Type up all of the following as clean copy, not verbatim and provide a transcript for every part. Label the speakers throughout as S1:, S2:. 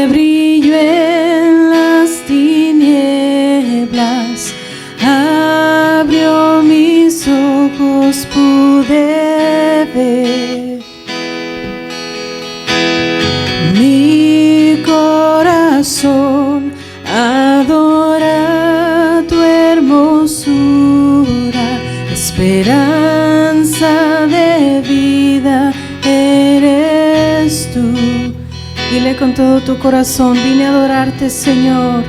S1: que brilló en las tinieblas, abrió mis ojos, pude ver. Mi corazón adora tu hermosura, esperanza de vida eres tú. Dile con todo tu corazón: vine a adorarte, Señor.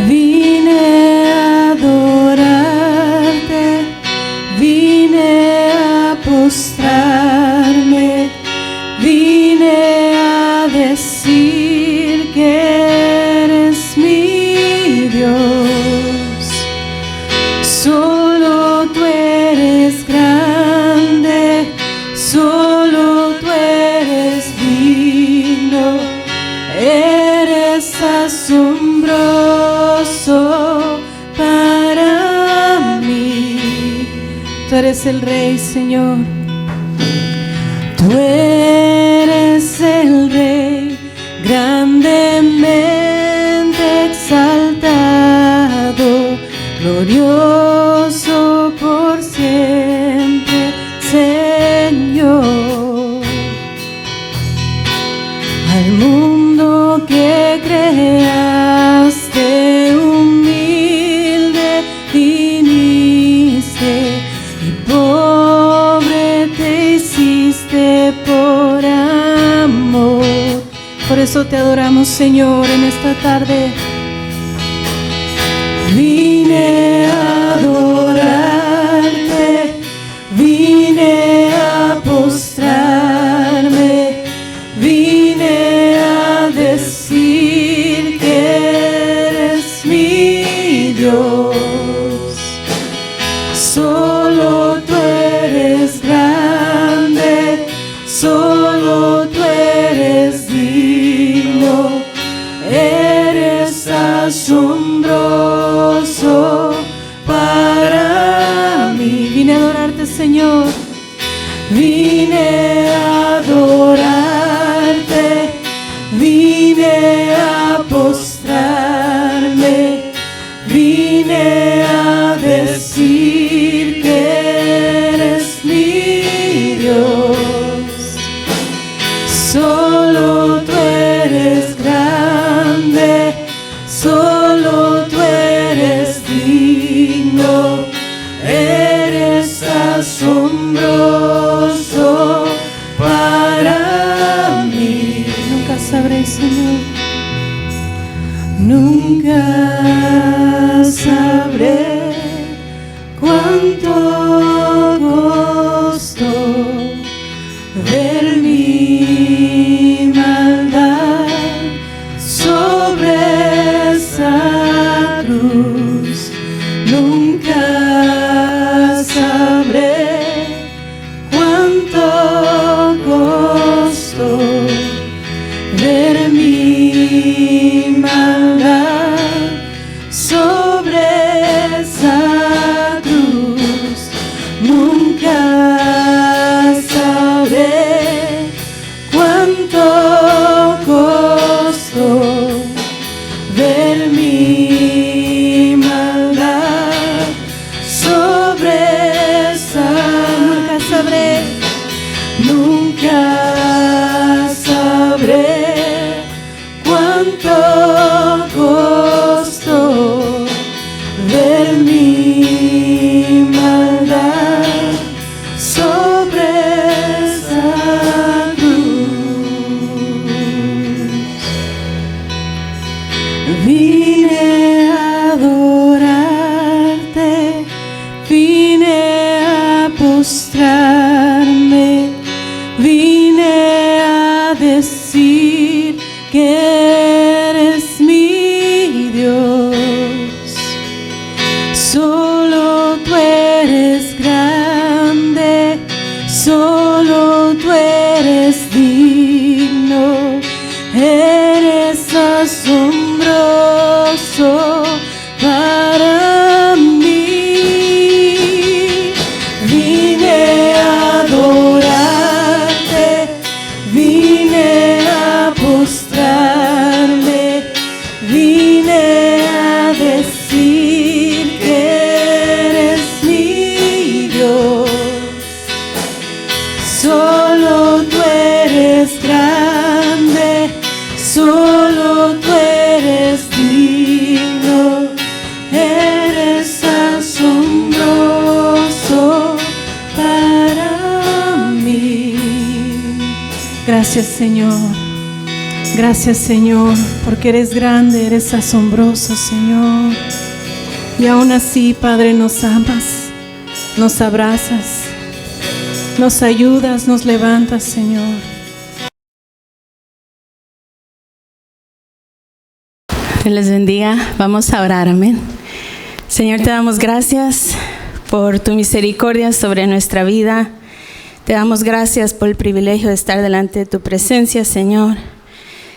S1: Vine a adorarte, vine a postrarme, vine a decir que eres mi Dios. Solo tú eres grande, solo tú eres digno, eres asombroso para mí. Tú eres el Rey, Señor. Tú eres el Rey, grandemente exaltado, glorioso por siempre, Señor. Al mundo que creaste humilde viniste, y pobre te hiciste por amor. Por eso te adoramos, Señor, en esta tarde. Vine a adorarte, vine a postrarme, vine a decir que eres mi Dios. Solo tú eres grande, solo tú eres digno, eres asombroso para mí. Vine a adorarte, Señor. Vine a adorarte, vine a postrarme, vine a decir que eres mi Dios. Solo tú eres grande, solo tú eres digno, eres asombroso para mí. Nunca sabré, Señor, nunca sabré cuánto costó ver mi maldad sobre esa cruz. Nunca sabré cuánto costó ver mi maldad sobre esa cruz. Nunca sabré cuánto costó ver mi maldad sobre esa. Nunca sabré, nunca sabré cuánto costó ver mi maldad sobre esa cruz. Vine a adorarte, vine a postrarme, vine a decir que eres mi Dios. Solo tú eres grande, solo tú eres digno, eres asombroso para mí. Vine a adorarte, vine a postrar. Solo tú eres digno, eres asombroso para mí. Gracias, Señor. Gracias, Señor, porque eres grande, eres asombroso, Señor. Y aún así, Padre, nos amas, nos abrazas, nos ayudas, nos levantas, Señor.
S2: Dios les bendiga. Vamos a orar, amén. Señor, te damos gracias por tu misericordia sobre nuestra vida. Te damos gracias por el privilegio de estar delante de tu presencia, Señor.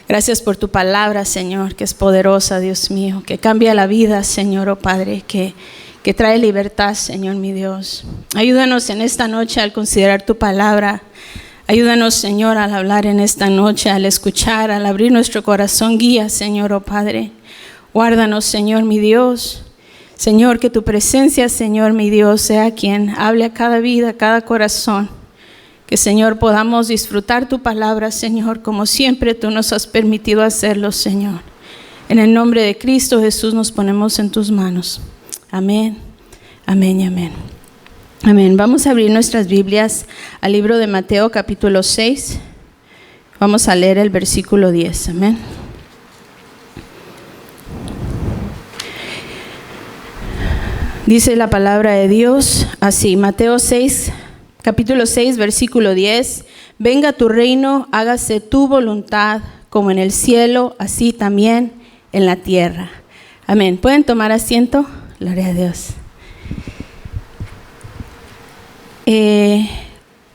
S2: Gracias por tu palabra, Señor, que es poderosa, Dios mío, que cambia la vida, Señor, oh Padre, que trae libertad, Señor, mi Dios. Ayúdanos en esta noche al considerar tu palabra. Ayúdanos, Señor, al hablar en esta noche, al escuchar, al abrir nuestro corazón. Guía, Señor, oh Padre. Guárdanos, Señor, mi Dios. Señor, que tu presencia, Señor, mi Dios, sea quien hable a cada vida, a cada corazón. Que, Señor, podamos disfrutar tu palabra, Señor, como siempre tú nos has permitido hacerlo, Señor. En el nombre de Cristo Jesús nos ponemos en tus manos. Amén, amén y amén. Amén. Vamos a abrir nuestras Biblias al libro de Mateo, capítulo 6. Vamos a leer el versículo 10. Amén. Dice la palabra de Dios así, Mateo 6, capítulo 6, versículo 10. Venga tu reino, hágase tu voluntad, como en el cielo, así también en la tierra. Amén. ¿Pueden tomar asiento? Gloria a Dios.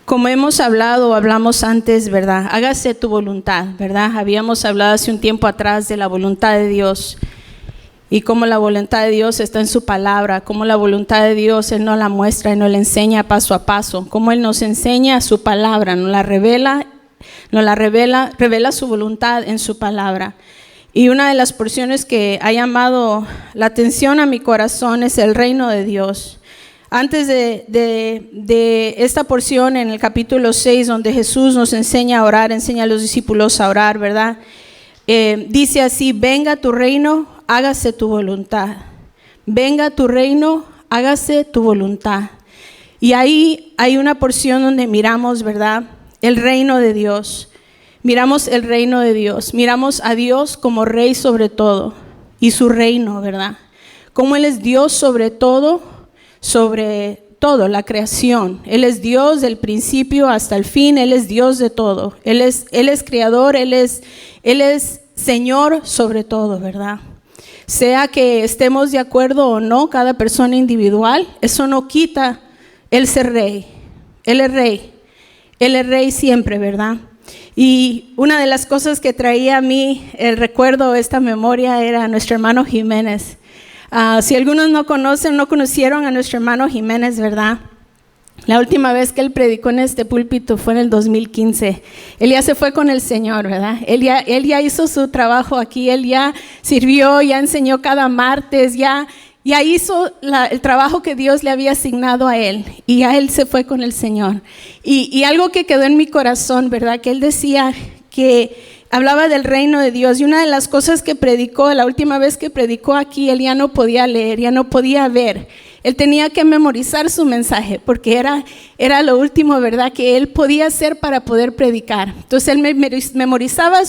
S2: Como hemos hablado o hablamos antes, ¿verdad? Hágase tu voluntad, ¿verdad? Habíamos hablado hace un tiempo atrás de la voluntad de Dios y cómo la voluntad de Dios está en su palabra, cómo la voluntad de Dios Él nos la muestra y nos la enseña paso a paso, cómo Él nos enseña su palabra, nos la revela su voluntad en su palabra. Y una de las porciones que ha llamado la atención a mi corazón es el reino de Dios. Antes de esta porción en el capítulo 6, donde Jesús nos enseña a orar, enseña a los discípulos a orar, ¿verdad? Dice así, venga tu reino, hágase tu voluntad. Venga tu reino, hágase tu voluntad. Y ahí hay una porción donde miramos, ¿verdad? El reino de Dios. Miramos el reino de Dios. Miramos a Dios como rey sobre todo y su reino, ¿verdad? Como Él es Dios sobre todo, la creación. Él es Dios del principio hasta el fin, Él es Dios de todo. Él es creador, Él es Señor sobre todo, ¿verdad? Sea que estemos de acuerdo o no, cada persona individual, eso no quita Él ser rey. Él es rey. Él es rey siempre, ¿verdad? Y una de las cosas que traía a mí el recuerdo, esta memoria, era nuestro hermano Jiménez. Si algunos no conocieron a nuestro hermano Jiménez, ¿verdad? La última vez que él predicó en este púlpito fue en el 2015. Él ya se fue con el Señor, ¿verdad? Él ya hizo su trabajo aquí, él ya sirvió, ya enseñó cada martes, ya hizo el trabajo que Dios le había asignado a él, y ya él se fue con el Señor. Y algo que quedó en mi corazón, ¿verdad? Que él decía que hablaba del reino de Dios, y una de las cosas que predicó, la última vez que predicó aquí, él ya no podía leer, ya no podía ver. Él tenía que memorizar su mensaje, porque era lo último, ¿verdad?, que él podía hacer para poder predicar. Entonces él memorizaba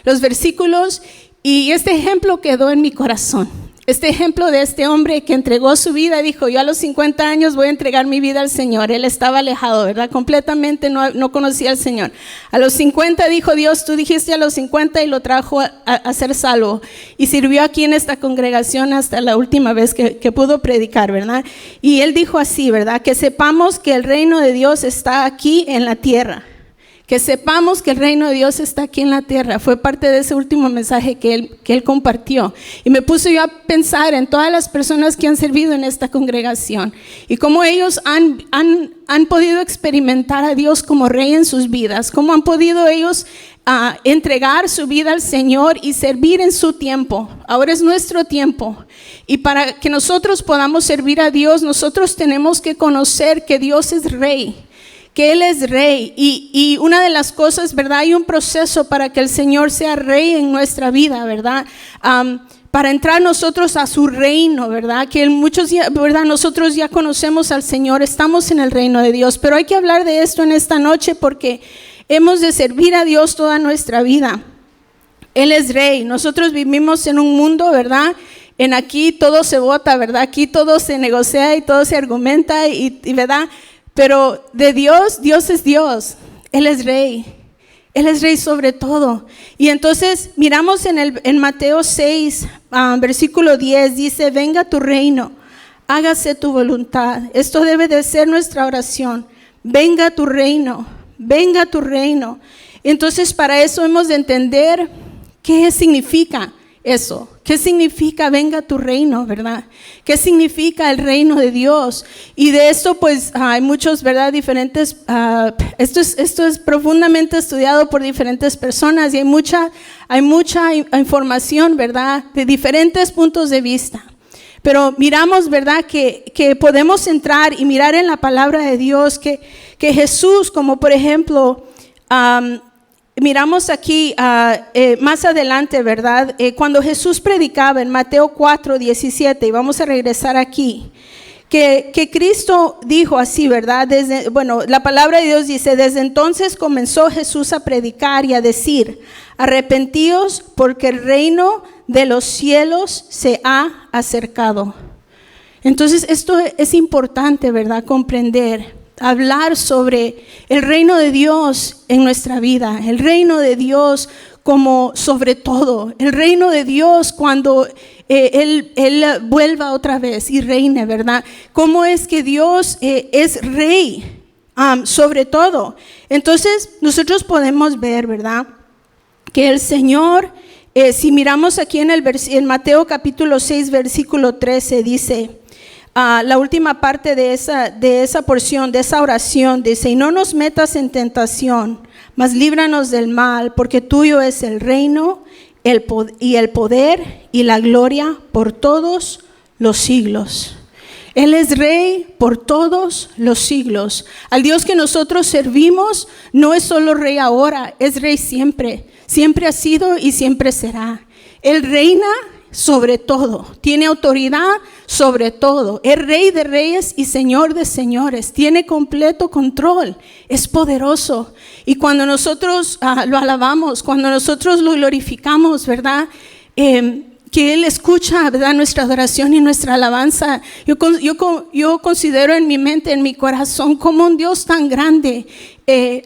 S2: los versículos, y este ejemplo quedó en mi corazón. Este ejemplo de este hombre que entregó su vida, dijo, yo a los 50 años voy a entregar mi vida al Señor. Él estaba alejado, ¿verdad? Completamente no conocía al Señor. A los 50 dijo, Dios, tú dijiste a los 50, y lo trajo a ser salvo. Y sirvió aquí en esta congregación hasta la última vez que pudo predicar, ¿verdad? Y él dijo así, ¿verdad? Que sepamos que el reino de Dios está aquí en la tierra. Que sepamos que el reino de Dios está aquí en la tierra. Fue parte de ese último mensaje que él compartió. Y me puse yo a pensar en todas las personas que han servido en esta congregación y cómo ellos han podido experimentar a Dios como rey en sus vidas, cómo han podido ellos entregar su vida al Señor y servir en su tiempo. Ahora es nuestro tiempo. Y para que nosotros podamos servir a Dios, nosotros tenemos que conocer que Dios es rey. que Él es rey. Y una de las cosas, ¿verdad? Hay un proceso para que el Señor sea rey en nuestra vida, ¿verdad? Para entrar nosotros a su reino, ¿verdad? Que muchos, ¿verdad? Nosotros ya conocemos al Señor, estamos en el reino de Dios, pero hay que hablar de esto en esta noche porque hemos de servir a Dios toda nuestra vida. Él es rey. Nosotros vivimos en un mundo, ¿verdad? En aquí todo se vota, ¿verdad? Aquí todo se negocia y todo se argumenta, ¿verdad? Pero de Dios, Dios es Dios. Él es rey. Él es rey sobre todo. Y entonces miramos en Mateo 6, versículo 10, dice, venga tu reino, hágase tu voluntad. Esto debe de ser nuestra oración. Venga tu reino, venga tu reino. Entonces para eso hemos de entender qué significa eso. ¿Qué significa venga tu reino, verdad? ¿Qué significa el reino de Dios? Y de esto pues hay muchos, ¿verdad? Diferentes, esto es profundamente estudiado por diferentes personas y hay mucha información, ¿verdad? De diferentes puntos de vista. Pero miramos, ¿verdad? Que podemos entrar y mirar en la palabra de Dios que Jesús, como por ejemplo, miramos aquí más adelante, ¿verdad? Cuando Jesús predicaba en Mateo 4, 17, y vamos a regresar aquí, que Cristo dijo así, ¿verdad? La palabra de Dios dice, desde entonces comenzó Jesús a predicar y a decir, arrepentíos porque el reino de los cielos se ha acercado. Entonces esto es importante, ¿verdad? Comprender. Hablar sobre el reino de Dios en nuestra vida, el reino de Dios como sobre todo, el reino de Dios cuando Él vuelva otra vez y reine, ¿verdad? Cómo es que Dios es rey sobre todo. Entonces nosotros podemos ver, ¿verdad? Que el Señor, si miramos aquí en Mateo capítulo 6 versículo 13 dice, la última parte de esa porción, de esa oración, dice, y no nos metas en tentación, mas líbranos del mal, porque tuyo es el reino, el poder y la gloria por todos los siglos. Él es rey por todos los siglos. Al Dios que nosotros servimos no es solo rey ahora, es rey siempre. Siempre ha sido y siempre será. Él reina sobre todo, tiene autoridad sobre todo, es rey de reyes y señor de señores, tiene completo control, es poderoso. Y cuando nosotros lo alabamos, cuando nosotros lo glorificamos, ¿verdad? Que Él escucha, ¿verdad? Nuestra adoración y nuestra alabanza. Yo considero en mi mente, en mi corazón, como un Dios tan grande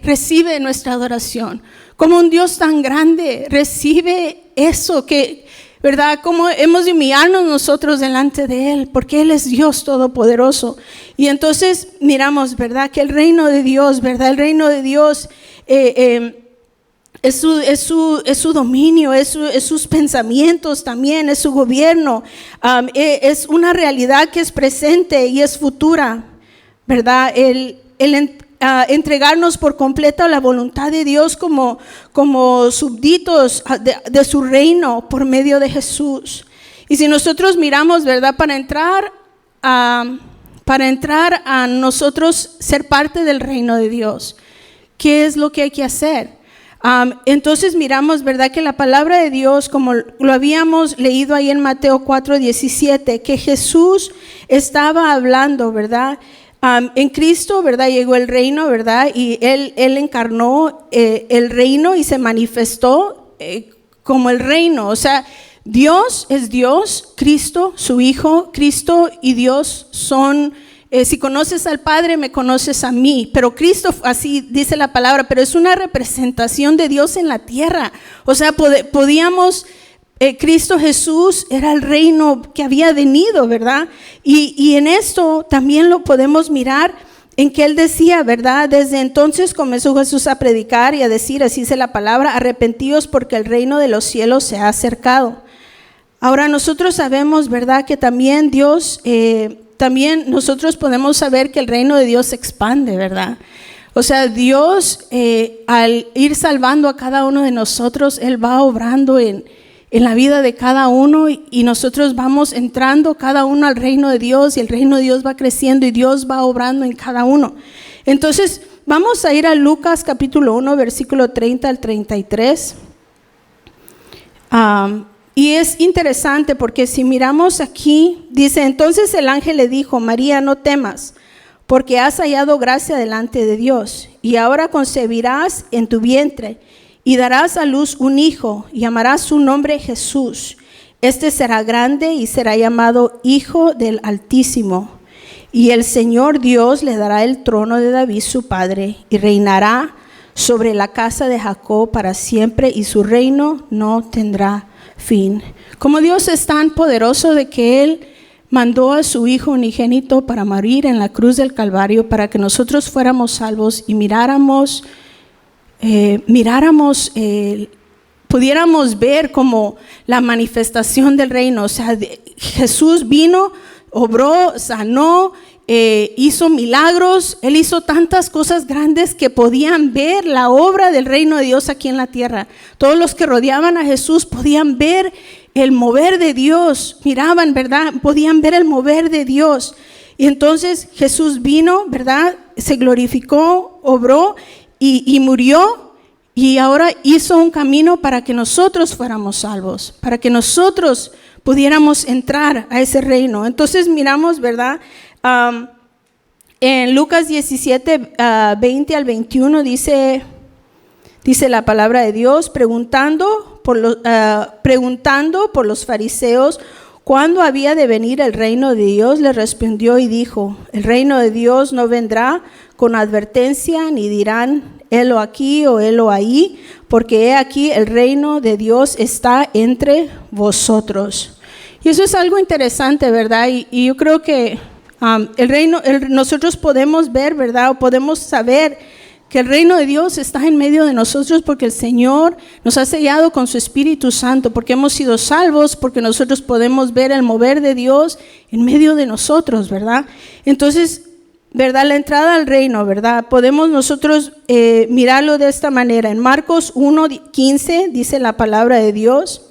S2: recibe nuestra adoración, como un Dios tan grande recibe eso que, ¿verdad? Como hemos de humillarnos nosotros delante de Él, porque Él es Dios todopoderoso. Y entonces miramos, ¿verdad? Que el reino de Dios, ¿verdad? El reino de Dios es su dominio, es sus pensamientos también, es su gobierno. Es una realidad que es presente y es futura, ¿verdad? Entregarnos por completo a la voluntad de Dios como súbditos de su reino por medio de Jesús. Y si nosotros miramos, ¿verdad? Para entrar a nosotros ser parte del reino de Dios, ¿qué es lo que hay que hacer? Entonces miramos, ¿verdad? Que la palabra de Dios, como lo habíamos leído ahí en Mateo 4:17, que Jesús estaba hablando, ¿verdad? En Cristo, ¿verdad? Llegó el reino, ¿verdad? Y Él encarnó el reino y se manifestó como el reino. O sea, Dios es Dios, Cristo, su Hijo, Cristo y Dios son, si conoces al Padre, me conoces a mí. Pero Cristo, así dice la palabra, pero es una representación de Dios en la tierra. O sea, podíamos... Cristo Jesús era el reino que había venido, ¿verdad? Y en esto también lo podemos mirar en que Él decía, ¿verdad? Desde entonces comenzó Jesús a predicar y a decir, así dice la palabra, arrepentíos porque el reino de los cielos se ha acercado. Ahora nosotros sabemos, ¿verdad? Que también Dios, también nosotros podemos saber que el reino de Dios se expande, ¿verdad? O sea, Dios al ir salvando a cada uno de nosotros, Él va obrando en la vida de cada uno y nosotros vamos entrando cada uno al reino de Dios y el reino de Dios va creciendo y Dios va obrando en cada uno. Entonces vamos a ir a Lucas capítulo 1, versículo 30 al 33. Y es interesante porque si miramos aquí, dice, entonces el ángel le dijo, María, no temas, porque has hallado gracia delante de Dios, y ahora concebirás en tu vientre, y darás a luz un hijo, y llamarás su nombre Jesús. Este será grande y será llamado Hijo del Altísimo. Y el Señor Dios le dará el trono de David su padre, y reinará sobre la casa de Jacob para siempre, y su reino no tendrá fin. Como Dios es tan poderoso de que Él mandó a su Hijo unigénito para morir en la cruz del Calvario, para que nosotros fuéramos salvos y pudiéramos ver como la manifestación del reino. O sea, Jesús vino, obró, sanó, hizo milagros. Él hizo tantas cosas grandes que podían ver la obra del reino de Dios aquí en la tierra. Todos los que rodeaban a Jesús podían ver el mover de Dios, miraban, ¿verdad? Podían ver el mover de Dios. Y entonces Jesús vino, ¿verdad? Se glorificó, obró y murió, y ahora hizo un camino para que nosotros fuéramos salvos, para que nosotros pudiéramos entrar a ese reino. Entonces miramos, ¿verdad? En Lucas 17, 20 al 21 dice la palabra de Dios, preguntando por los fariseos cuándo había de venir el reino de Dios, le respondió y dijo, el reino de Dios no vendrá con advertencia, ni dirán, helo aquí o helo ahí, porque he aquí el reino de Dios está entre vosotros. Y eso es algo interesante, ¿verdad? Y yo creo que nosotros podemos ver, ¿verdad? O podemos saber que el reino de Dios está en medio de nosotros porque el Señor nos ha sellado con su Espíritu Santo, porque hemos sido salvos, porque nosotros podemos ver el mover de Dios en medio de nosotros, ¿verdad? Entonces, ¿verdad? La entrada al reino, ¿verdad? Podemos nosotros mirarlo de esta manera. En Marcos 1:15 dice la palabra de Dios,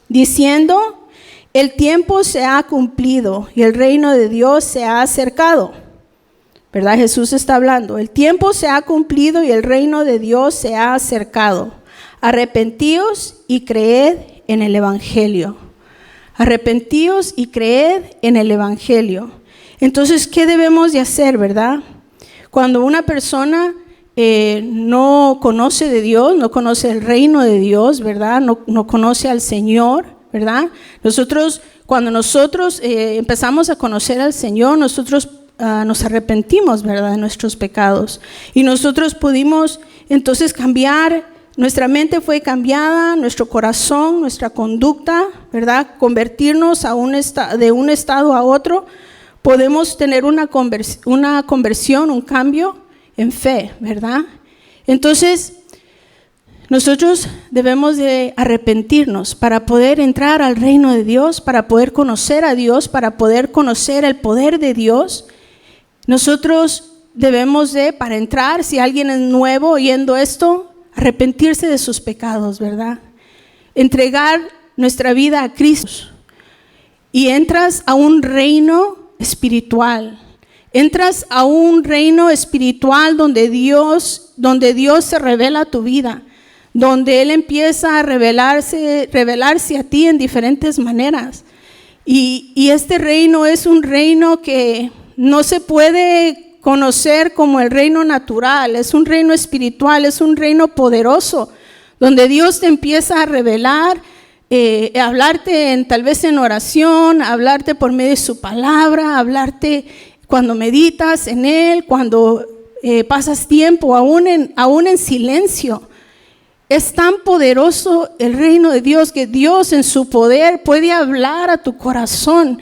S2: diciendo, el tiempo se ha cumplido y el reino de Dios se ha acercado. ¿Verdad? Jesús está hablando. El tiempo se ha cumplido y el reino de Dios se ha acercado. Arrepentíos y creed en el Evangelio. Arrepentíos y creed en el Evangelio. Entonces, ¿qué debemos de hacer, verdad? Cuando una persona no conoce de Dios, no conoce el reino de Dios, ¿verdad? No conoce al Señor, ¿verdad? Cuando nosotros empezamos a conocer al Señor, nosotros nos arrepentimos, ¿verdad?, de nuestros pecados. Y nosotros pudimos entonces cambiar, nuestra mente fue cambiada, nuestro corazón, nuestra conducta, ¿verdad?, convertirnos de un estado a otro. Podemos tener una conversión, un cambio en fe, ¿verdad? Entonces, nosotros debemos de arrepentirnos para poder entrar al reino de Dios, para poder conocer a Dios, para poder conocer el poder de Dios. Nosotros debemos de, para entrar, si alguien es nuevo oyendo esto, arrepentirse de sus pecados, ¿verdad? Entregar nuestra vida a Cristo. Y entras a un reino espiritual. Entras a un reino espiritual donde Dios se revela a tu vida, donde Él empieza a revelarse a ti en diferentes maneras. Y este reino es un reino que no se puede conocer como el reino natural, es un reino espiritual, es un reino poderoso, donde Dios te empieza a revelar, hablarte tal vez en oración, hablarte por medio de su palabra, hablarte cuando meditas en Él, cuando pasas tiempo aún en silencio. Es tan poderoso el reino de Dios que Dios en su poder puede hablar a tu corazón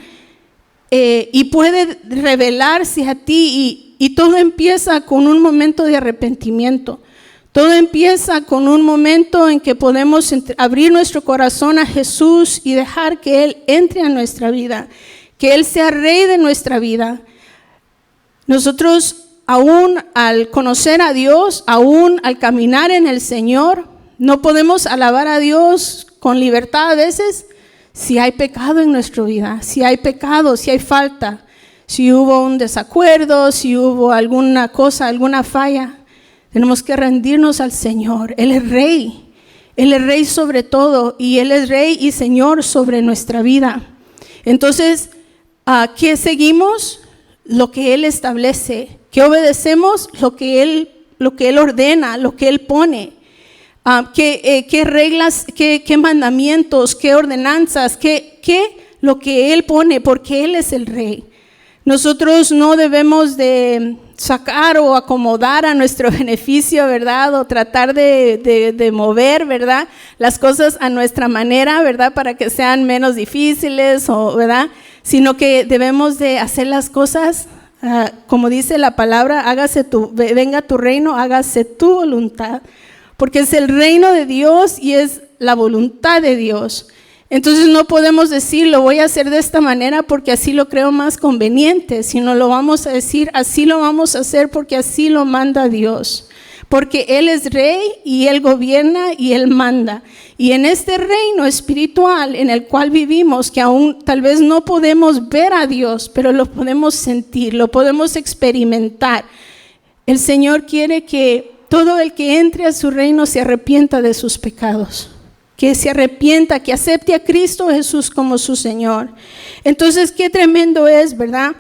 S2: y puede revelarse a ti y todo empieza con un momento de arrepentimiento. Todo empieza con un momento en que podemos abrir nuestro corazón a Jesús y dejar que Él entre a nuestra vida, que Él sea Rey de nuestra vida. Nosotros aún al conocer a Dios, aún al caminar en el Señor, no podemos alabar a Dios con libertad a veces si hay pecado en nuestra vida, si hay pecado, si hay falta, si hubo un desacuerdo, si hubo alguna cosa, alguna falla, tenemos que rendirnos al Señor. Él es Rey sobre todo, y Él es Rey y Señor sobre nuestra vida. Entonces, ¿qué seguimos? Lo que Él establece. ¿Qué obedecemos? Lo que Él ordena, lo que Él pone. ¿Qué reglas, qué mandamientos, qué ordenanzas, lo que Él pone? Porque Él es el Rey. Nosotros no debemos de sacar o acomodar a nuestro beneficio, ¿verdad? O tratar de mover, ¿verdad? Las cosas a nuestra manera, ¿verdad? Para que sean menos difíciles, ¿verdad? Sino que debemos de hacer las cosas, como dice la palabra, venga tu reino, hágase tu voluntad. Porque es el reino de Dios y es la voluntad de Dios. Entonces no podemos decir, lo voy a hacer de esta manera porque así lo creo más conveniente, sino lo vamos a decir, así lo vamos a hacer porque así lo manda Dios. Porque Él es Rey y Él gobierna y Él manda. Y en este reino espiritual en el cual vivimos, que aún tal vez no podemos ver a Dios, pero lo podemos sentir, lo podemos experimentar. El Señor quiere que todo el que entre a su reino se arrepienta de sus pecados. Que se arrepienta, que acepte a Cristo Jesús como su Señor. Entonces, qué tremendo es, ¿verdad?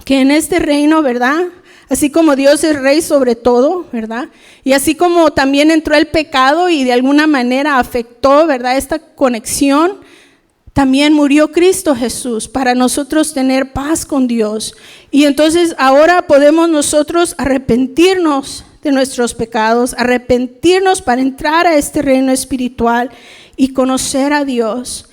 S2: Que en este reino, ¿verdad? Así como Dios es Rey sobre todo, ¿verdad? Y así como también entró el pecado y de alguna manera afectó, ¿verdad? Esta conexión, también murió Cristo Jesús para nosotros tener paz con Dios. Y entonces ahora podemos nosotros arrepentirnos de nuestros pecados, arrepentirnos para entrar a este reino espiritual y conocer a Dios,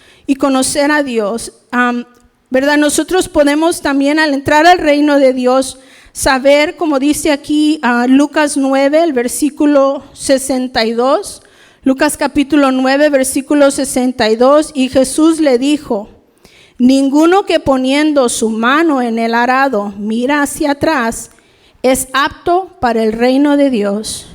S2: ¿verdad? Nosotros podemos también al entrar al reino de Dios saber, como dice aquí Lucas 9, el versículo 62, Lucas capítulo 9, versículo 62, y Jesús le dijo, ninguno que poniendo su mano en el arado mira hacia atrás, es apto para el reino de Dios.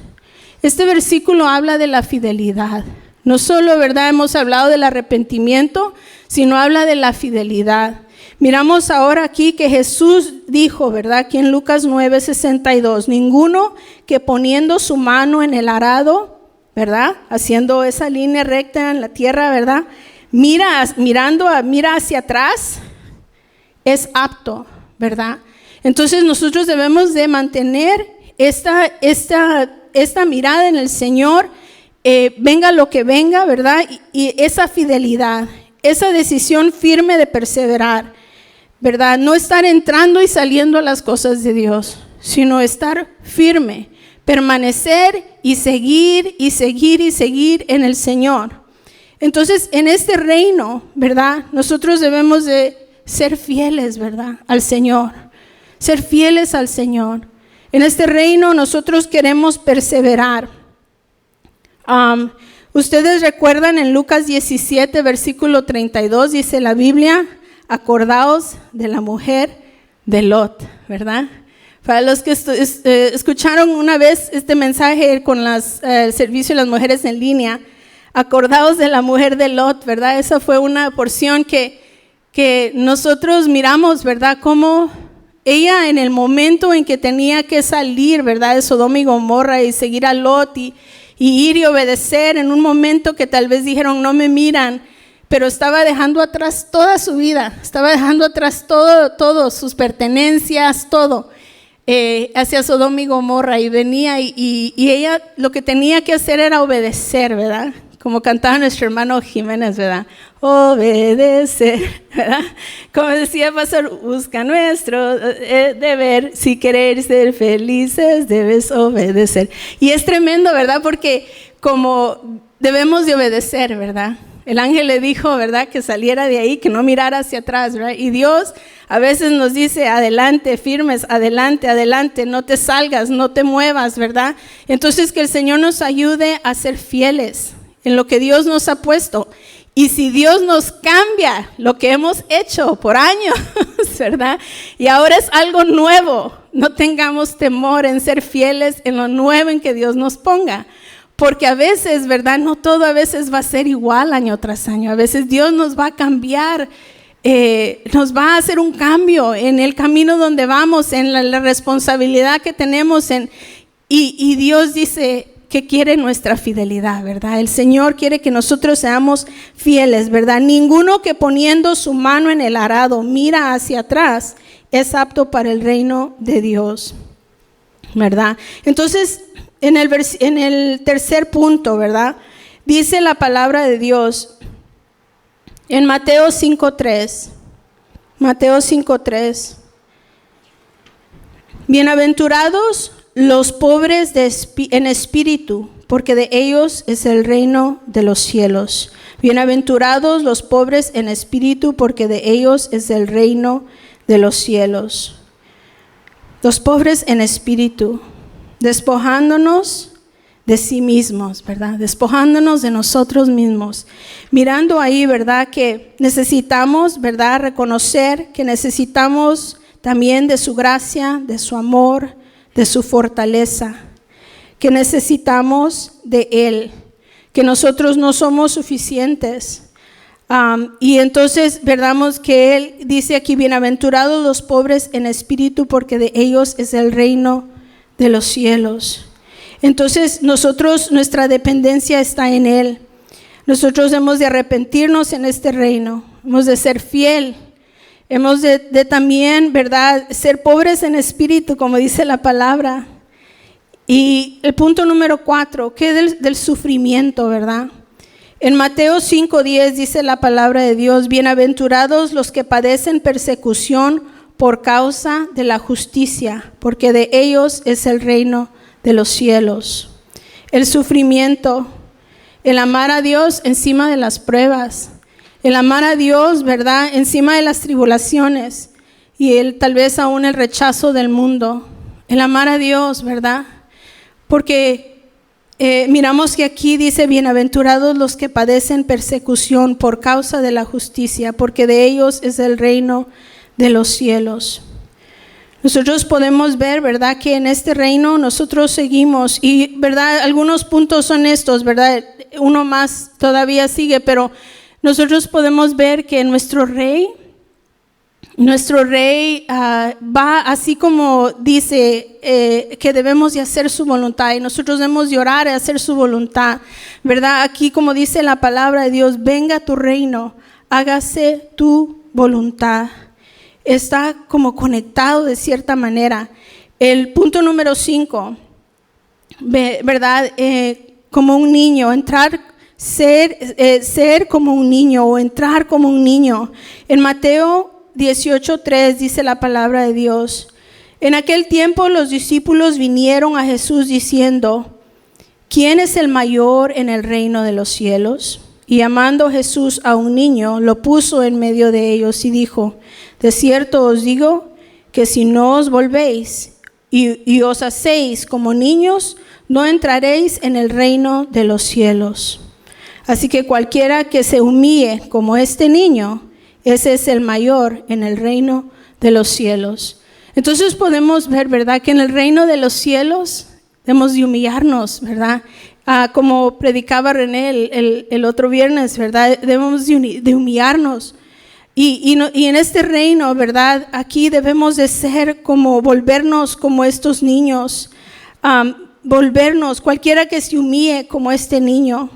S2: Este versículo habla de la fidelidad. No solo, ¿verdad? Hemos hablado del arrepentimiento, sino habla de la fidelidad. Miramos ahora aquí que Jesús dijo, ¿verdad? Aquí en Lucas 9:62, ninguno que poniendo su mano en el arado, ¿verdad? Haciendo esa línea recta en la tierra, ¿verdad? Mira hacia atrás, es apto, ¿verdad? Entonces nosotros debemos de mantener esta mirada en el Señor, venga lo que venga, ¿verdad? Y esa fidelidad, esa decisión firme de perseverar, ¿verdad? No estar entrando y saliendo a las cosas de Dios, sino estar firme, permanecer y seguir en el Señor. Entonces en este reino, ¿verdad? Nosotros debemos de ser fieles, ¿verdad? Al Señor. Ser fieles al Señor. En este reino nosotros queremos perseverar. Ustedes recuerdan en Lucas 17, versículo 32, dice la Biblia, acordaos de la mujer de Lot, ¿verdad? Para los que escucharon una vez este mensaje con el servicio de las mujeres en línea, acordaos de la mujer de Lot, ¿verdad? Esa fue una porción que nosotros miramos, ¿verdad? Cómo ella en el momento en que tenía que salir, ¿verdad? De Sodoma y Gomorra y seguir a Lot y ir y obedecer en un momento que tal vez dijeron no me miran, pero estaba dejando atrás toda su vida, estaba dejando atrás todo sus pertenencias, todo hacia Sodoma y Gomorra y venía y ella lo que tenía que hacer era obedecer, ¿verdad? Como cantaba nuestro hermano Jiménez, ¿verdad? Obedecer, ¿verdad? Como decía Pastor, busca nuestro deber, si querer ser felices, debes obedecer. Y es tremendo, ¿verdad? Porque como debemos de obedecer, ¿verdad? El ángel le dijo, ¿verdad? Que saliera de ahí, que no mirara hacia atrás, ¿verdad? Y Dios a veces nos dice, adelante, firmes, adelante, adelante, no te salgas, no te muevas, ¿verdad? Entonces que el Señor nos ayude a ser fieles en lo que Dios nos ha puesto. Y si Dios nos cambia lo que hemos hecho por años, ¿verdad? Y ahora es algo nuevo, no tengamos temor en ser fieles en lo nuevo en que Dios nos ponga. Porque a veces, ¿verdad? No todo a veces va a ser igual año tras año. A veces Dios nos va a cambiar nos va a hacer un cambio en el camino donde vamos, en la responsabilidad que tenemos. Y Dios dice que quiere nuestra fidelidad, ¿verdad? El Señor quiere que nosotros seamos fieles, ¿verdad? Ninguno que poniendo su mano en el arado mira hacia atrás es apto para el reino de Dios, ¿verdad? Entonces, en el tercer punto, ¿verdad? Dice la palabra de Dios en Mateo 5:3. Mateo 5:3. Bienaventurados los pobres en espíritu, porque de ellos es el reino de los cielos. Bienaventurados los pobres en espíritu, porque de ellos es el reino de los cielos. Los pobres en espíritu, despojándonos de sí mismos, ¿verdad? Despojándonos de nosotros mismos. Mirando ahí, ¿verdad? Que necesitamos, ¿verdad? Reconocer que necesitamos también de su gracia, de su amor, de su fortaleza, que necesitamos de Él, que nosotros no somos suficientes. Y entonces, ¿verdad? Que Él dice aquí, bienaventurados los pobres en espíritu, porque de ellos es el reino de los cielos. Entonces, nuestra dependencia está en Él. Nosotros hemos de arrepentirnos en este reino, hemos de ser fiel. Hemos de también, ¿verdad?, ser pobres en espíritu, como dice la palabra. Y el punto número 4, ¿qué del sufrimiento, verdad? En Mateo 5:10 dice la palabra de Dios, bienaventurados los que padecen persecución por causa de la justicia, porque de ellos es el reino de los cielos. El sufrimiento, el amar a Dios encima de las pruebas, el amar a Dios, ¿verdad?, encima de las tribulaciones y tal vez aún el rechazo del mundo. El amar a Dios, ¿verdad? Porque miramos que aquí dice, bienaventurados los que padecen persecución por causa de la justicia, porque de ellos es el reino de los cielos. Nosotros podemos ver, ¿verdad?, que en este reino nosotros seguimos y, ¿verdad?, algunos puntos son estos, ¿verdad? Uno más todavía sigue, pero nosotros podemos ver que nuestro rey va así como dice que debemos de hacer su voluntad y nosotros debemos de orar y hacer su voluntad, ¿verdad? Aquí como dice la palabra de Dios, venga tu reino, hágase tu voluntad. Está como conectado de cierta manera. El punto número 5, ¿verdad? Como un niño, ser como un niño o entrar como un niño. En Mateo 18:3 dice la palabra de Dios, en aquel tiempo los discípulos vinieron a Jesús diciendo, ¿quién es el mayor en el reino de los cielos? Y llamando Jesús a un niño, lo puso en medio de ellos y dijo, de cierto os digo que si no os volvéis y os hacéis como niños, no entraréis en el reino de los cielos. Así que cualquiera que se humille como este niño, ese es el mayor en el reino de los cielos. Entonces podemos ver, ¿verdad?, que en el reino de los cielos debemos de humillarnos, ¿verdad? Como predicaba René el otro viernes, ¿verdad? Debemos de humillarnos. Y en este reino, ¿verdad?, aquí debemos de ser como, volvernos como estos niños, volvernos, cualquiera que se humille como este niño,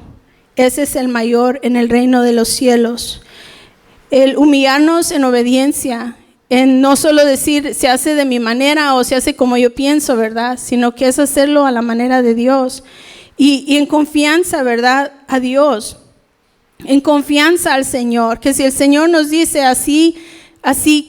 S2: ese es el mayor en el reino de los cielos. El humillarnos en obediencia, en no solo decir se hace de mi manera o se hace como yo pienso, ¿verdad?, sino que es hacerlo a la manera de Dios y en confianza, ¿verdad?, a Dios, en confianza al Señor, que si el Señor nos dice así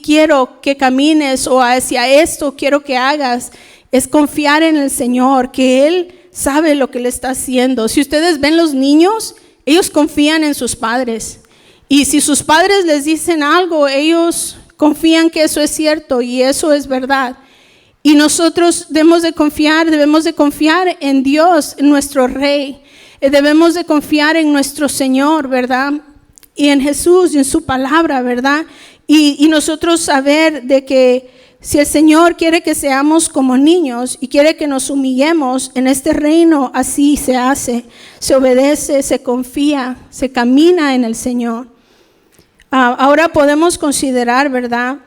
S2: quiero que camines o hacia esto quiero que hagas, es confiar en el Señor, que Él sabe lo que le está haciendo. Si ustedes ven los niños, ellos confían en sus padres. Y si sus padres les dicen algo, ellos confían que eso es cierto y eso es verdad. Y nosotros debemos de confiar en Dios, en nuestro Rey. Debemos de confiar en nuestro Señor, ¿verdad? Y en Jesús y en su palabra, ¿verdad? Y nosotros saber de que si el Señor quiere que seamos como niños y quiere que nos humillemos en este reino, así se hace, se obedece, se confía, se camina en el Señor. Ahora podemos considerar, ¿verdad?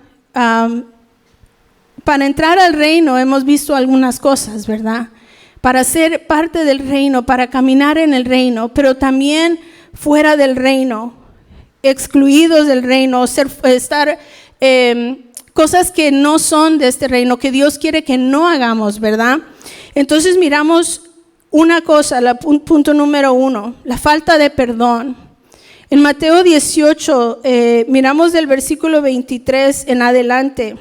S2: Para entrar al reino hemos visto algunas cosas, ¿verdad? Para ser parte del reino, para caminar en el reino, pero también fuera del reino, excluidos del reino, estar cosas que no son de este reino, que Dios quiere que no hagamos, ¿verdad? Entonces miramos una cosa, punto número 1, la falta de perdón. En Mateo 18, miramos del versículo 23 en adelante.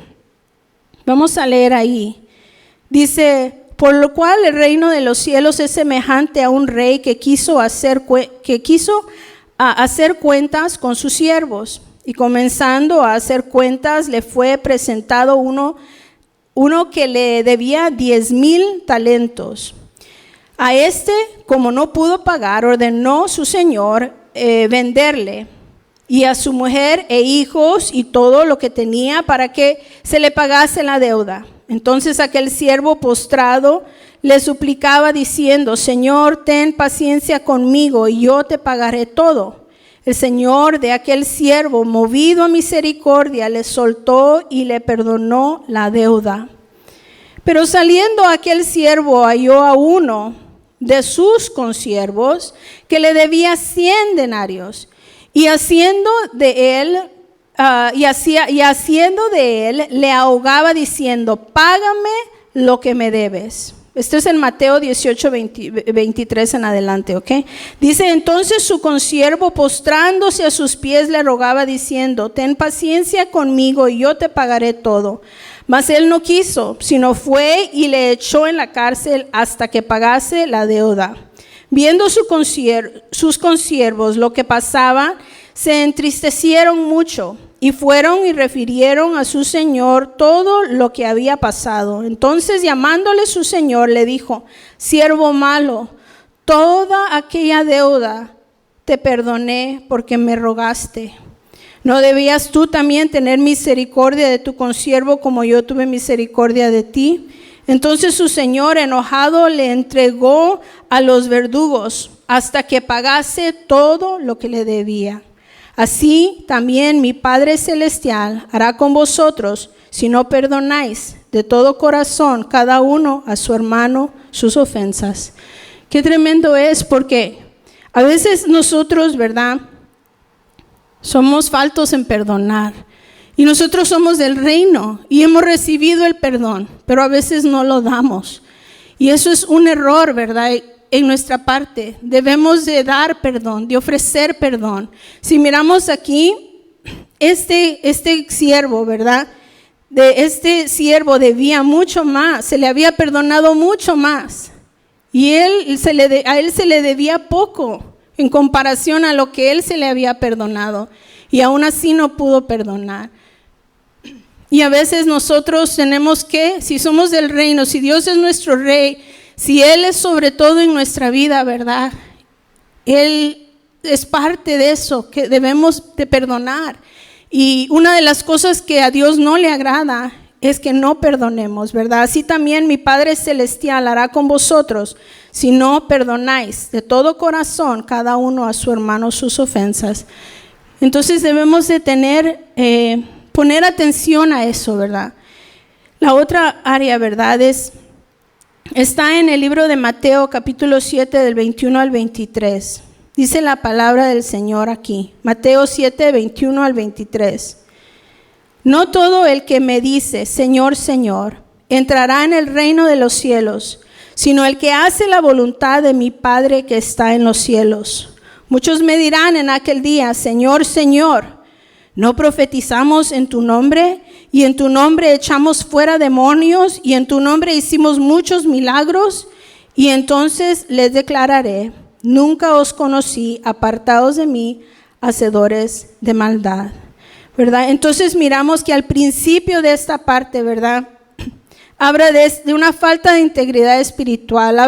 S2: Vamos a leer ahí. Dice: por lo cual el reino de los cielos es semejante a un rey que quiso hacer cuentas con sus siervos. Y comenzando a hacer cuentas, le fue presentado uno que le debía 10,000 talentos. A este, como no pudo pagar, ordenó su señor venderle, y a su mujer e hijos y todo lo que tenía, para que se le pagase la deuda. Entonces aquel siervo postrado le suplicaba diciendo: Señor, ten paciencia conmigo y yo te pagaré todo. El señor de aquel siervo, movido a misericordia, le soltó y le perdonó la deuda. Pero saliendo aquel siervo, halló a uno de sus consiervos que le debía 100 denarios, y haciendo de él le ahogaba diciendo: págame lo que me debes. Esto es en Mateo 18, 23 en adelante, ¿ok? Dice: entonces su consiervo, postrándose a sus pies, le rogaba diciendo: ten paciencia conmigo y yo te pagaré todo. Mas él no quiso, sino fue y le echó en la cárcel hasta que pagase la deuda. Viendo sus consiervos lo que pasaba, se entristecieron mucho y fueron y refirieron a su señor todo lo que había pasado. Entonces, llamándole su señor, le dijo: siervo malo, toda aquella deuda te perdoné porque me rogaste. ¿No debías tú también tener misericordia de tu consiervo como yo tuve misericordia de ti? Entonces su señor, enojado, le entregó a los verdugos hasta que pagase todo lo que le debía. Así también mi Padre Celestial hará con vosotros si no perdonáis de todo corazón cada uno a su hermano sus ofensas. Qué tremendo es, porque a veces nosotros, ¿verdad?, somos faltos en perdonar. Y nosotros somos del reino y hemos recibido el perdón, pero a veces no lo damos. Y eso es un error, ¿verdad?, en nuestra parte. Debemos de dar perdón, de ofrecer perdón. Si miramos aquí, este siervo, ¿verdad?, este siervo debía mucho más, se le había perdonado mucho más. Y a él se le debía poco en comparación a lo que él se le había perdonado, y aún así no pudo perdonar. Y a veces nosotros tenemos que, si somos del reino, si Dios es nuestro rey, si Él es sobre todo en nuestra vida, ¿verdad?, Él es parte de eso, que debemos de perdonar. Y una de las cosas que a Dios no le agrada es que no perdonemos, ¿verdad? Así también mi Padre Celestial hará con vosotros si no perdonáis de todo corazón cada uno a su hermano sus ofensas. Entonces debemos de poner atención a eso, ¿verdad? La otra área, ¿verdad?, está en el libro de Mateo capítulo 7 del 21 al 23. Dice la palabra del Señor aquí, Mateo 7, 21 al 23. No todo el que me dice, Señor, Señor, entrará en el reino de los cielos, sino el que hace la voluntad de mi Padre que está en los cielos. Muchos me dirán en aquel día, Señor, Señor, ¿no profetizamos en tu nombre? Y en tu nombre echamos fuera demonios, y en tu nombre hicimos muchos milagros. Y entonces les declararé, nunca os conocí, apartados de mí, hacedores de maldad. ¿Verdad? Entonces miramos que al principio de esta parte, ¿verdad?, habla de una falta de integridad espiritual.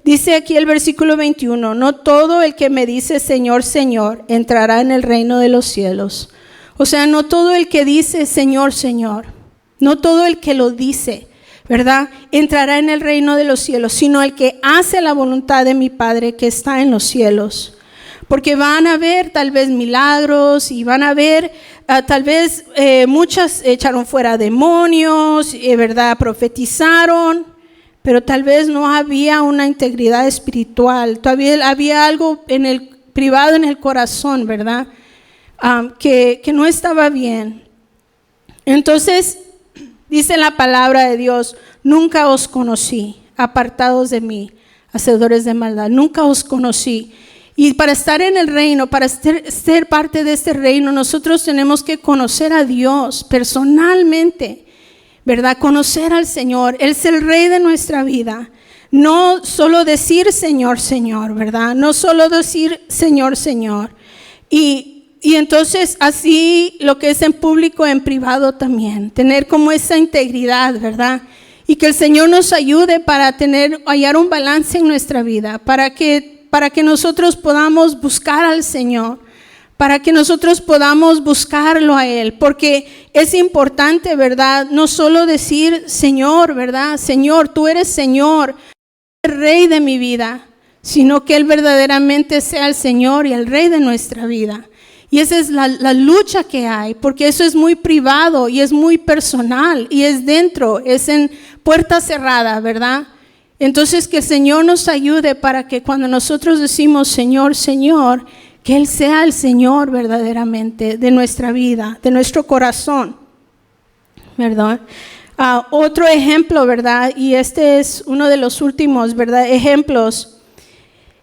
S2: Dice aquí el versículo 21, no todo el que me dice Señor, Señor, entrará en el reino de los cielos. O sea, no todo el que dice Señor, Señor, no todo el que lo dice, ¿verdad?, entrará en el reino de los cielos, sino el que hace la voluntad de mi Padre que está en los cielos. porque van a ver tal vez milagros y van a ver tal vez muchas echaron fuera demonios, ¿verdad? Profetizaron, pero tal vez no había una integridad espiritual, todavía había algo en el privado, en el corazón, ¿verdad? Que no estaba bien. Entonces, dice la palabra de Dios, nunca os conocí, apartados de mí, hacedores de maldad, nunca os conocí. Y para estar en el reino, para ser parte de este reino, nosotros tenemos que conocer a Dios personalmente, ¿verdad? Conocer al Señor. Él es el Rey de nuestra vida. No solo decir Señor, Señor, ¿verdad? No solo decir Señor, Señor. Y entonces así lo que es en público, en privado también. Tener como esa integridad, ¿verdad? Y que el Señor nos ayude para hallar un balance en nuestra vida, para que nosotros podamos buscar al Señor, para que nosotros podamos buscarlo a Él, porque es importante, ¿verdad? No solo decir Señor, ¿verdad? Señor, tú eres Señor, el Rey de mi vida, sino que Él verdaderamente sea el Señor y el Rey de nuestra vida. Y esa es la lucha que hay, porque eso es muy privado y es muy personal y es dentro, es en puerta cerrada, ¿verdad? Entonces que el Señor nos ayude para que cuando nosotros decimos Señor, Señor, que Él sea el Señor verdaderamente de nuestra vida, de nuestro corazón, ¿verdad? Otro ejemplo, ¿verdad? Y este es uno de los últimos, ¿verdad? Ejemplos.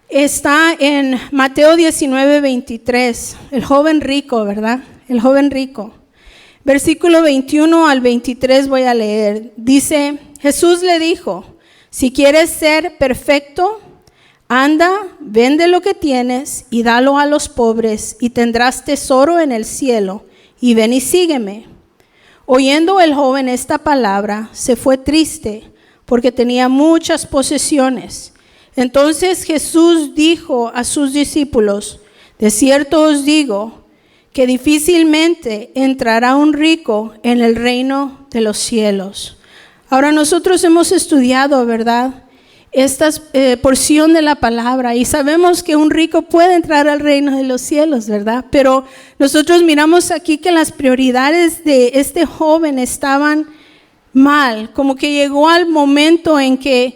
S2: Está en Mateo 19:23, el joven rico, ¿verdad? El joven rico. Versículo 21 al 23 voy a leer. Dice, Jesús le dijo, si quieres ser perfecto, anda, vende lo que tienes y dalo a los pobres y tendrás tesoro en el cielo y ven y sígueme. Oyendo el joven esta palabra, se fue triste porque tenía muchas posesiones. Entonces Jesús dijo a sus discípulos, de cierto os digo que difícilmente entrará un rico en el reino de los cielos. Ahora nosotros hemos estudiado, ¿verdad?, esta porción de la palabra y sabemos que un rico puede entrar al reino de los cielos, ¿verdad? Pero nosotros miramos aquí que las prioridades de este joven estaban mal, como que llegó el momento en que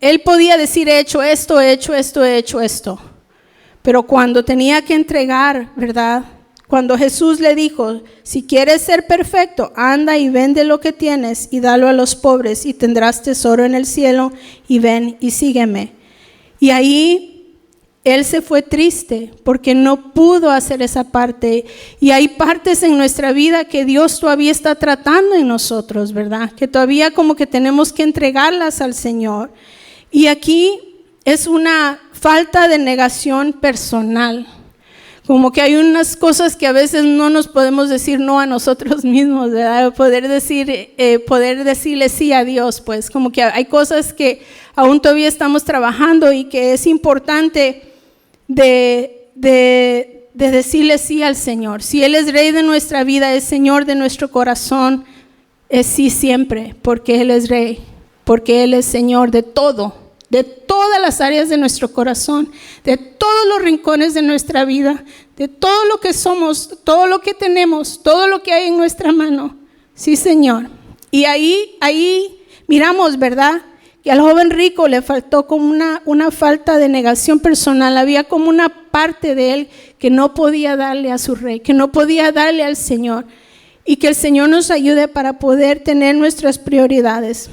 S2: él podía decir, he hecho esto. Pero cuando tenía que entregar, ¿verdad? Cuando Jesús le dijo, si quieres ser perfecto, anda y vende lo que tienes y dalo a los pobres y tendrás tesoro en el cielo y ven y sígueme. Y ahí él se fue triste porque no pudo hacer esa parte. Y hay partes en nuestra vida que Dios todavía está tratando en nosotros, ¿verdad? Que todavía como que tenemos que entregarlas al Señor. Y aquí es una falta de negación personal. Como que hay unas cosas que a veces no nos podemos decir no a nosotros mismos, ¿verdad? Poder decirle sí a Dios, pues como que hay cosas que aún todavía estamos trabajando y que es importante de decirle sí al Señor. Si Él es Rey de nuestra vida, es Señor de nuestro corazón, es sí siempre, porque Él es Rey, porque Él es Señor de todo. De todas las áreas de nuestro corazón, de todos los rincones de nuestra vida, de todo lo que somos, todo lo que tenemos, todo lo que hay en nuestra mano. Sí, Señor. Y ahí miramos, ¿verdad? Que al joven rico le faltó como una falta de negación personal. Había como una parte de él que no podía darle a su Rey, que no podía darle al Señor. Y que el Señor nos ayude para poder tener nuestras prioridades.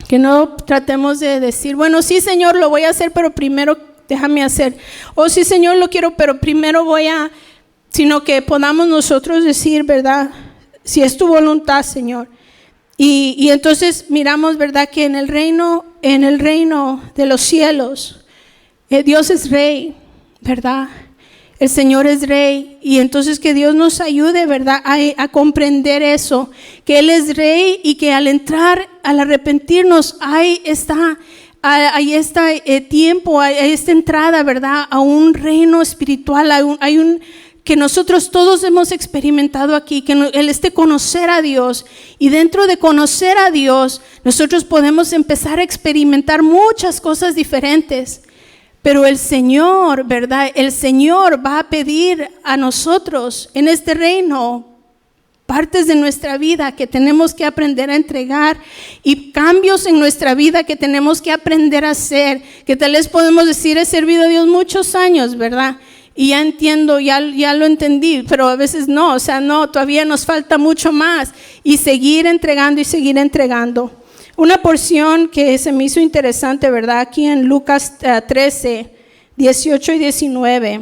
S2: Que no tratemos de decir, bueno, sí, Señor, lo voy a hacer, pero primero déjame hacer. O sí, Señor, lo quiero, pero primero sino que podamos nosotros decir, ¿verdad? Si es tu voluntad, Señor. Y entonces miramos, ¿verdad? Que en el reino de los cielos, Dios es Rey, ¿verdad? El Señor es Rey, y entonces que Dios nos ayude, ¿verdad?, a comprender eso, que Él es Rey y que al arrepentirnos, hay esta tiempo, hay esta entrada, ¿verdad?, a un reino espiritual, que nosotros todos hemos experimentado aquí, que el conocer a Dios, y dentro de conocer a Dios, nosotros podemos empezar a experimentar muchas cosas diferentes. Pero el Señor, ¿verdad? El Señor va a pedir a nosotros en este reino partes de nuestra vida que tenemos que aprender a entregar y cambios en nuestra vida que tenemos que aprender a hacer, que tal vez podemos decir, he servido a Dios muchos años, ¿verdad? Y ya entiendo, ya lo entendí, pero a veces no, o sea, no, todavía nos falta mucho más y seguir entregando y seguir entregando. Una porción que se me hizo interesante, ¿verdad? Aquí en Lucas 13, 18 y 19.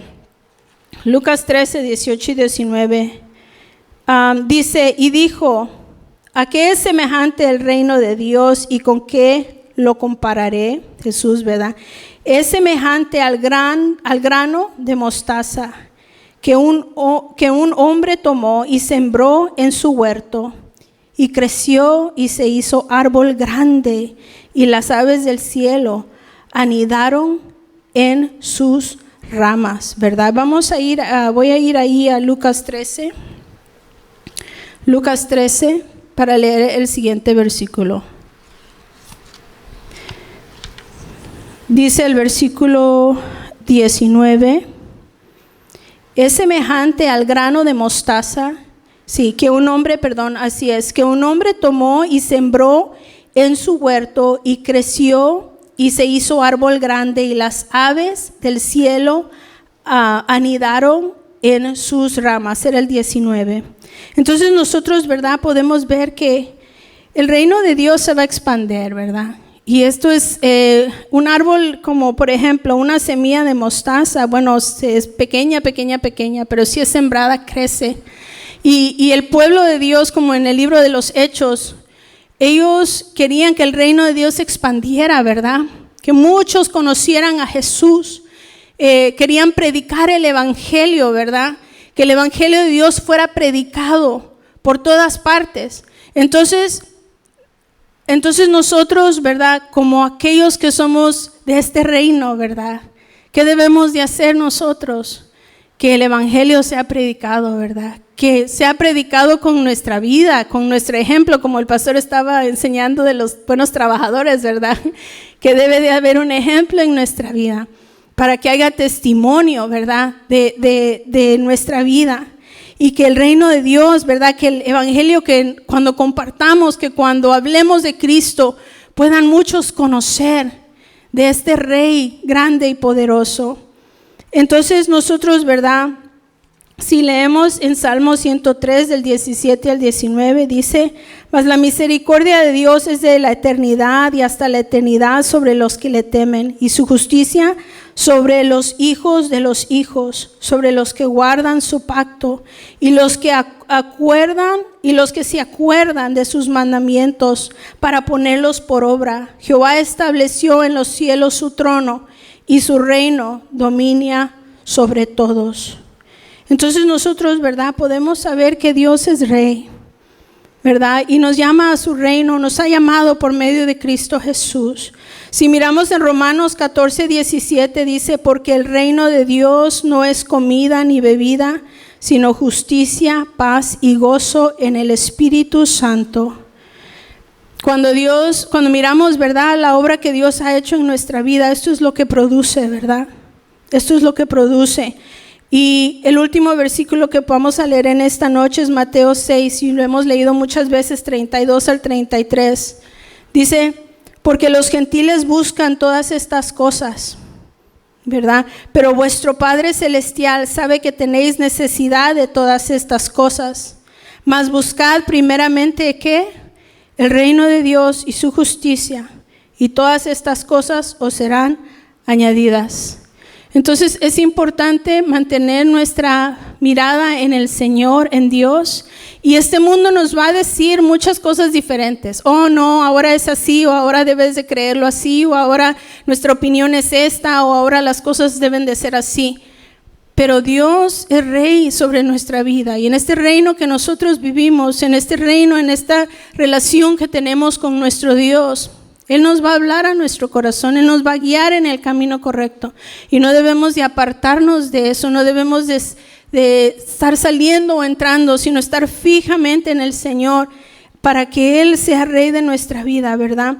S2: Lucas 13, 18 y 19. Dice, y dijo, ¿a qué es semejante el reino de Dios y con qué lo compararé? Jesús, ¿verdad? Es semejante al grano de mostaza que un hombre tomó y sembró en su huerto, y creció y se hizo árbol grande, y las aves del cielo anidaron en sus ramas, ¿verdad? Voy a ir ahí a Lucas 13. Lucas 13, para leer el siguiente versículo. Dice el versículo 19, es semejante al grano de mostaza, que un hombre tomó y sembró en su huerto y creció y se hizo árbol grande y las aves del cielo anidaron en sus ramas. Era el 19. Entonces nosotros, ¿verdad? Podemos ver que el reino de Dios se va a expandir, ¿verdad? Y esto es un árbol como, por ejemplo, una semilla de mostaza. Bueno, es pequeña, pero si es sembrada, crece. Y el pueblo de Dios, como en el libro de los Hechos, ellos querían que el reino de Dios se expandiera, ¿verdad? Que muchos conocieran a Jesús. Querían predicar el evangelio, ¿verdad? Que el evangelio de Dios fuera predicado por todas partes. Entonces nosotros, ¿verdad? Como aquellos que somos de este reino, ¿verdad? ¿Qué debemos de hacer nosotros? Que el evangelio sea predicado, ¿verdad? Que sea predicado con nuestra vida, con nuestro ejemplo, como el pastor estaba enseñando de los buenos trabajadores, ¿verdad? Que debe de haber un ejemplo en nuestra vida, para que haya testimonio, ¿verdad? De nuestra vida. Y que el reino de Dios, ¿verdad? Que el evangelio, que cuando compartamos, que cuando hablemos de Cristo, puedan muchos conocer de este Rey grande y poderoso. Entonces nosotros, ¿verdad? Si leemos en Salmo 103 del 17 al 19, dice, mas la misericordia de Dios es de la eternidad y hasta la eternidad sobre los que le temen, y su justicia sobre los hijos de los hijos, sobre los que guardan su pacto y los que se acuerdan de sus mandamientos para ponerlos por obra. Jehová estableció en los cielos su trono y su reino domina sobre todos. Entonces nosotros, ¿verdad? Podemos saber que Dios es Rey, ¿verdad? Y nos llama a su reino, nos ha llamado por medio de Cristo Jesús. Si miramos en Romanos 14, 17, dice, porque el reino de Dios no es comida ni bebida, sino justicia, paz y gozo en el Espíritu Santo. Cuando miramos, ¿verdad?, la obra que Dios ha hecho en nuestra vida, esto es lo que produce, ¿verdad? Esto es lo que produce. Y el último versículo que vamos a leer en esta noche es Mateo 6, y lo hemos leído muchas veces, 32 al 33. Dice, porque los gentiles buscan todas estas cosas, ¿verdad? Pero vuestro Padre Celestial sabe que tenéis necesidad de todas estas cosas. Mas buscad primeramente, ¿qué? El reino de Dios y su justicia, y todas estas cosas os serán añadidas. Entonces es importante mantener nuestra mirada en el Señor, en Dios, y este mundo nos va a decir muchas cosas diferentes. Oh no, ahora es así, o ahora debes de creerlo así, o ahora nuestra opinión es esta, o ahora las cosas deben de ser así. Pero Dios es Rey sobre nuestra vida, y en este reino que nosotros vivimos, en este reino, en esta relación que tenemos con nuestro Dios, Él nos va a hablar a nuestro corazón, Él nos va a guiar en el camino correcto, y no debemos de apartarnos de eso, no debemos de estar saliendo o entrando, sino estar fijamente en el Señor para que Él sea Rey de nuestra vida, ¿verdad?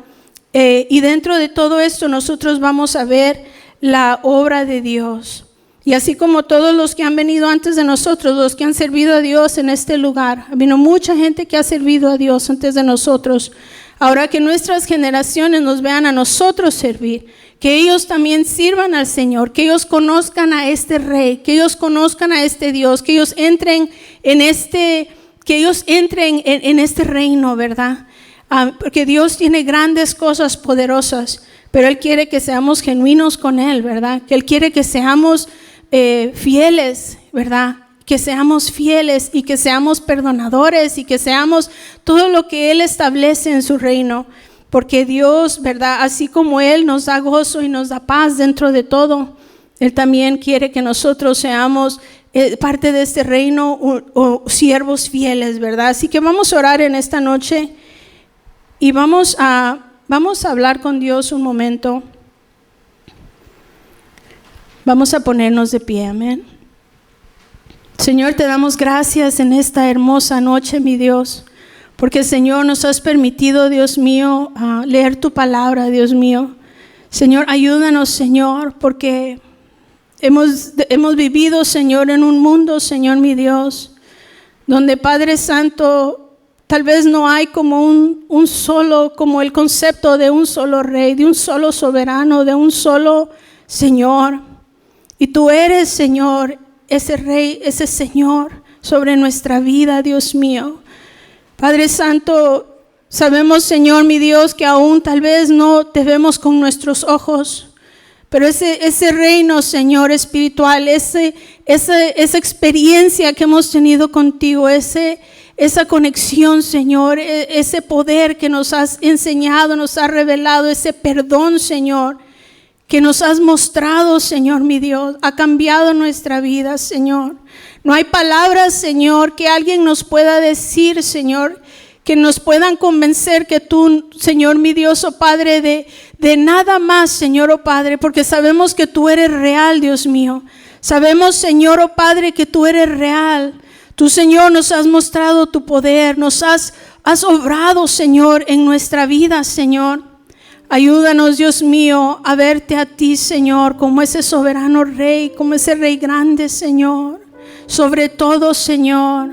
S2: Y dentro de todo esto nosotros vamos a ver la obra de Dios. Y así como todos los que han venido antes de nosotros, los que han servido a Dios en este lugar, ha habido mucha gente que ha servido a Dios antes de nosotros. Ahora que nuestras generaciones nos vean a nosotros servir, que ellos también sirvan al Señor, que ellos conozcan a este Rey, que ellos conozcan a este Dios, que ellos entren en este reino, ¿verdad? Porque Dios tiene grandes cosas poderosas, pero Él quiere que seamos genuinos con Él, ¿verdad? Que Él quiere que seamos fieles, ¿verdad? Que seamos fieles y que seamos perdonadores y que seamos todo lo que Él establece en su reino. Porque Dios, ¿verdad? Así como Él nos da gozo y nos da paz dentro de todo, Él también quiere que nosotros seamos parte de este reino o siervos fieles, ¿verdad? Así que vamos a orar en esta noche y vamos a hablar con Dios un momento. Vamos a ponernos de pie, amén. Señor, te damos gracias en esta hermosa noche, mi Dios, porque Señor nos has permitido, Dios mío, leer tu palabra, Dios mío. Señor, ayúdanos, Señor, porque hemos vivido, Señor, en un mundo, Señor, mi Dios, donde, Padre Santo, tal vez no hay como como el concepto de un solo rey, de un solo soberano, de un solo Señor. Y tú eres, Señor, ese Rey, ese Señor sobre nuestra vida, Dios mío. Padre Santo, sabemos, Señor, mi Dios, que aún tal vez no te vemos con nuestros ojos, pero ese reino, Señor, espiritual, esa experiencia que hemos tenido contigo, esa conexión, Señor, ese poder que nos has enseñado, nos has revelado, ese perdón, Señor, que nos has mostrado, Señor, mi Dios, ha cambiado nuestra vida, Señor. No hay palabras, Señor, que alguien nos pueda decir, Señor, que nos puedan convencer que tú, Señor, mi Dios, oh Padre, de nada más, Señor, oh Padre, porque sabemos que tú eres real, Dios mío. Sabemos, Señor, oh Padre, que tú eres real. Tú, Señor, nos has mostrado tu poder, nos has obrado, Señor, en nuestra vida, Señor. Ayúdanos, Dios mío, a verte a ti, Señor, como ese soberano Rey, como ese Rey grande, Señor. Sobre todo, Señor.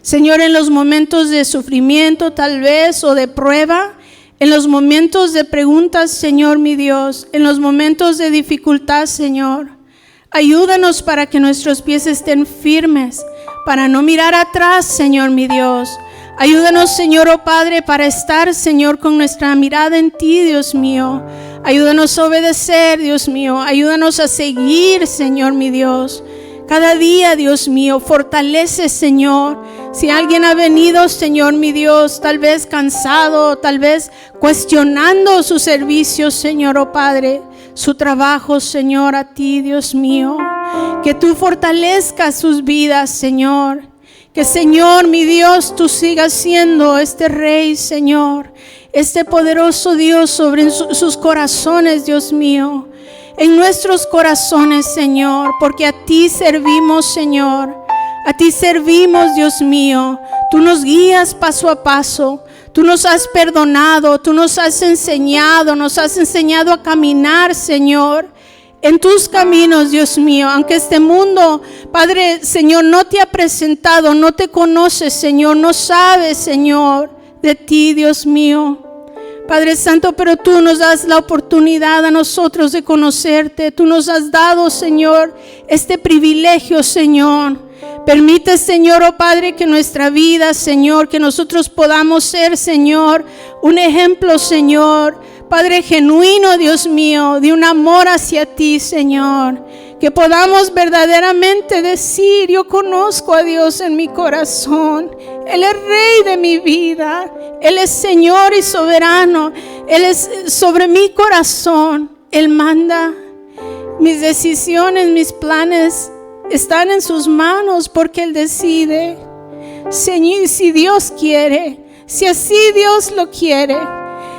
S2: Señor, en los momentos de sufrimiento tal vez o de prueba, en los momentos de preguntas, Señor, mi Dios, en los momentos de dificultad, Señor. Ayúdanos para que nuestros pies estén firmes, para no mirar atrás, Señor, mi Dios. Ayúdanos, Señor, oh Padre, para estar, Señor, con nuestra mirada en ti, Dios mío. Ayúdanos a obedecer, Dios mío. Ayúdanos a seguir, Señor, mi Dios. Cada día, Dios mío, fortalece, Señor. Si alguien ha venido, Señor, mi Dios, tal vez cansado, tal vez cuestionando su servicio, Señor, oh Padre, su trabajo, Señor, a ti, Dios mío. Que tú fortalezcas sus vidas, Señor. Que, Señor, mi Dios, tú sigas siendo este Rey, Señor, este poderoso Dios sobre sus corazones, Dios mío, en nuestros corazones, Señor, porque a ti servimos, Señor, a ti servimos, Dios mío. Tú nos guías paso a paso, tú nos has perdonado, tú nos has enseñado a caminar, Señor, en tus caminos, Dios mío. Aunque este mundo, Padre, Señor, no te ha presentado, no te conoce, Señor, no sabe, Señor, de ti, Dios mío. Padre Santo, pero tú nos das la oportunidad a nosotros de conocerte. Tú nos has dado, Señor, este privilegio, Señor. Permite, Señor, oh Padre, que nuestra vida, Señor, que nosotros podamos ser, Señor, un ejemplo, Señor, Padre, genuino, Dios mío, de un amor hacia ti, Señor. Que podamos verdaderamente decir: yo conozco a Dios en mi corazón. Él es Rey de mi vida. Él es Señor y soberano. Él es sobre mi corazón. Él manda. Mis decisiones, mis planes están en sus manos porque Él decide. Señor, si Dios quiere, si así Dios lo quiere.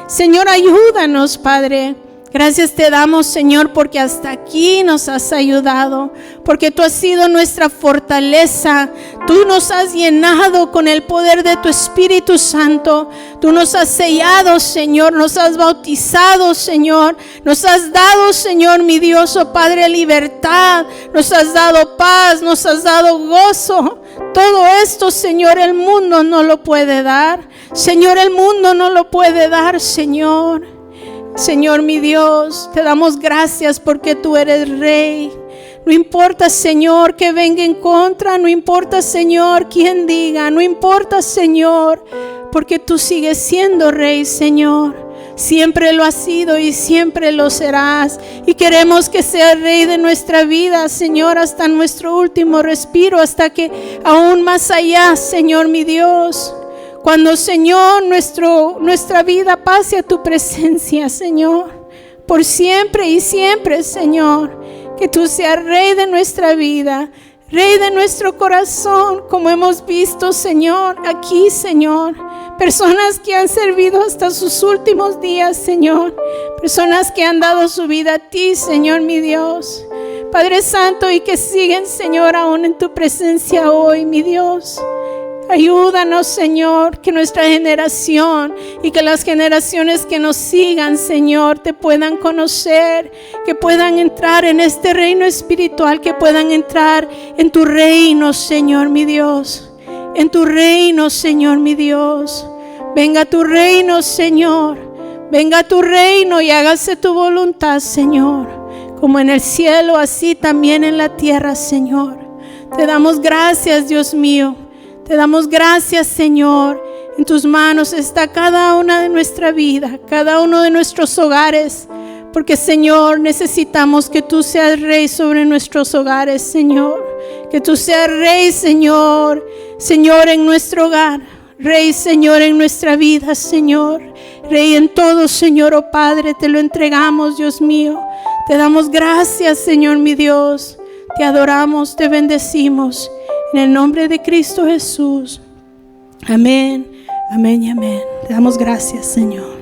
S2: Señor, ayúdanos, Padre, Gracias te damos, Señor, porque hasta aquí nos has ayudado, porque tú has sido nuestra fortaleza. Tú nos has llenado con el poder de tu Espíritu Santo. Tú nos has sellado, Señor, nos has bautizado, Señor. Nos has dado, Señor, mi Dios, oh Padre, libertad. Nos has dado paz, nos has dado gozo. Todo esto, Señor, el mundo no lo puede dar. Señor, el mundo no lo puede dar, Señor. Señor mi Dios, te damos gracias porque tú eres Rey. No importa, Señor, que venga en contra, no importa, Señor, quien diga, no importa, Señor, porque tú sigues siendo Rey, Señor. Siempre lo has sido y siempre lo serás. Y queremos que seas Rey de nuestra vida, Señor, hasta nuestro último respiro, hasta que aún más allá, Señor mi Dios. Cuando, Señor, nuestra vida pase a tu presencia, Señor, por siempre y siempre, Señor, que tú seas Rey de nuestra vida, Rey de nuestro corazón, como hemos visto, Señor, aquí, Señor, personas que han servido hasta sus últimos días, Señor, personas que han dado su vida a ti, Señor, mi Dios, Padre Santo, y que siguen, Señor, aún en tu presencia hoy, mi Dios. Ayúdanos, Señor, que nuestra generación y que las generaciones que nos sigan, Señor, te puedan conocer, que puedan entrar en este reino espiritual, que puedan entrar en tu reino, Señor, mi Dios. En tu reino, Señor, mi Dios. Venga tu reino, Señor. Venga tu reino y hágase tu voluntad, Señor. Como en el cielo, así también en la tierra, Señor. Te damos gracias, Dios mío. Te damos gracias, Señor. En tus manos está cada una de nuestra vida, cada uno de nuestros hogares. Porque, Señor, necesitamos que tú seas Rey sobre nuestros hogares, Señor. Que tú seas Rey, Señor. Señor, en nuestro hogar. Rey, Señor, en nuestra vida, Señor. Rey en todo, Señor, oh Padre, te lo entregamos, Dios mío. Te damos gracias, Señor, mi Dios. Te adoramos, te bendecimos. En el nombre de Cristo Jesús. Amén, amén y amén. Te damos gracias, Señor.